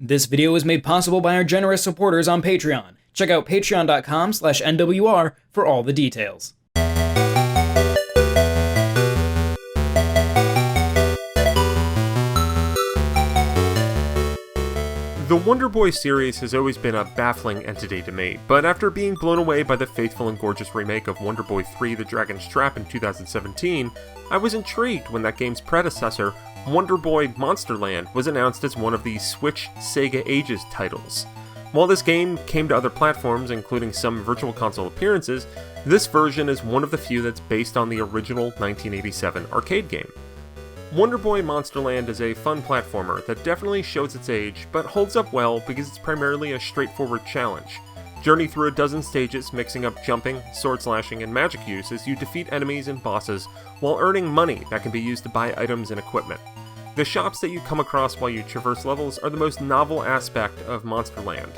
This video is made possible by our generous supporters on Patreon. Check out patreon.com/NWR for all the details. The Wonder Boy series has always been a baffling entity to me, but after being blown away by the faithful and gorgeous remake of Wonder Boy 3: The Dragon's Trap in 2017, I was intrigued when that game's predecessor, Wonder Boy Monsterland, was announced as one of the Switch Sega Ages titles. While this game came to other platforms, including some Virtual Console appearances, this version is one of the few that's based on the original 1987 arcade game. Wonder Boy Monsterland is a fun platformer that definitely shows its age, but holds up well because it's primarily a straightforward challenge. Journey through a dozen stages mixing up jumping, sword slashing, and magic use as you defeat enemies and bosses while earning money that can be used to buy items and equipment. The shops that you come across while you traverse levels are the most novel aspect of Monsterland.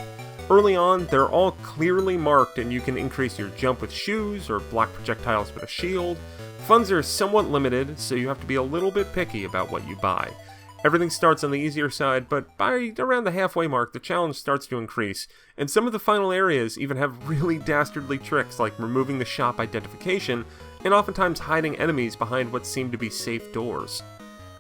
Early on, they're all clearly marked and you can increase your jump with shoes or block projectiles with a shield. Funds are somewhat limited, so you have to be a little bit picky about what you buy. Everything starts on the easier side, but by around the halfway mark, the challenge starts to increase, and some of the final areas even have really dastardly tricks like removing the shop identification and oftentimes hiding enemies behind what seem to be safe doors.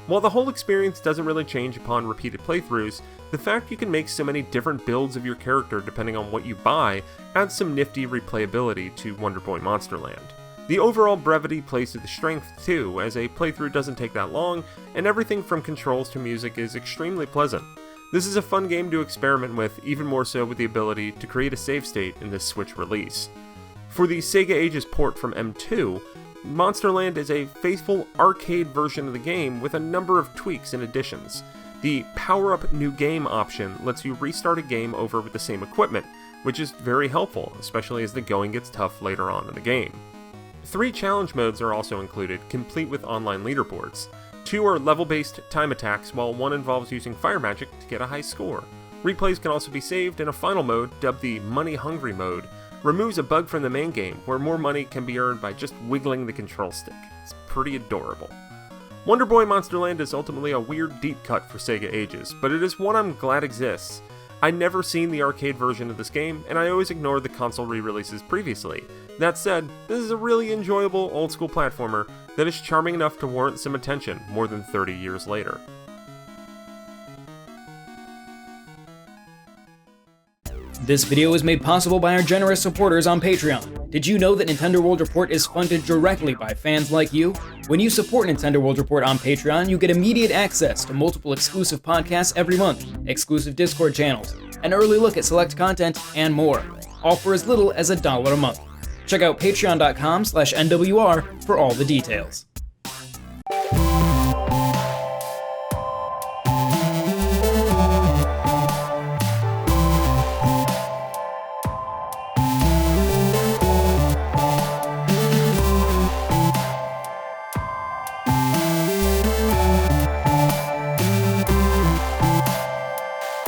While the whole experience doesn't really change upon repeated playthroughs, the fact you can make so many different builds of your character depending on what you buy adds some nifty replayability to Wonder Boy Monsterland. The overall brevity plays to the strength too, as a playthrough doesn't take that long, and everything from controls to music is extremely pleasant. This is a fun game to experiment with, even more so with the ability to create a save state in this Switch release. For the Sega Ages port from M2, Monsterland is a faithful arcade version of the game with a number of tweaks and additions. The Power Up New Game option lets you restart a game over with the same equipment, which is very helpful, especially as the going gets tough later on in the game. 3 challenge modes are also included, complete with online leaderboards. 2 are level-based time attacks, while 1 involves using fire magic to get a high score. Replays can also be saved, and a final mode, dubbed the Money Hungry mode, removes a bug from the main game where more money can be earned by just wiggling the control stick. It's pretty adorable. Wonder Boy Monsterland is ultimately a weird deep cut for Sega Ages, but it is one I'm glad exists. I'd never seen the arcade version of this game, and I always ignored the console re-releases previously. That said, this is a really enjoyable old-school platformer that is charming enough to warrant some attention more than 30 years later. This video is made possible by our generous supporters on Patreon. Did you know that Nintendo World Report is funded directly by fans like you? When you support Nintendo World Report on Patreon, you get immediate access to multiple exclusive podcasts every month, exclusive Discord channels, an early look at select content, and more, all for as little as $1 a month. Check out patreon.com/NWR for all the details.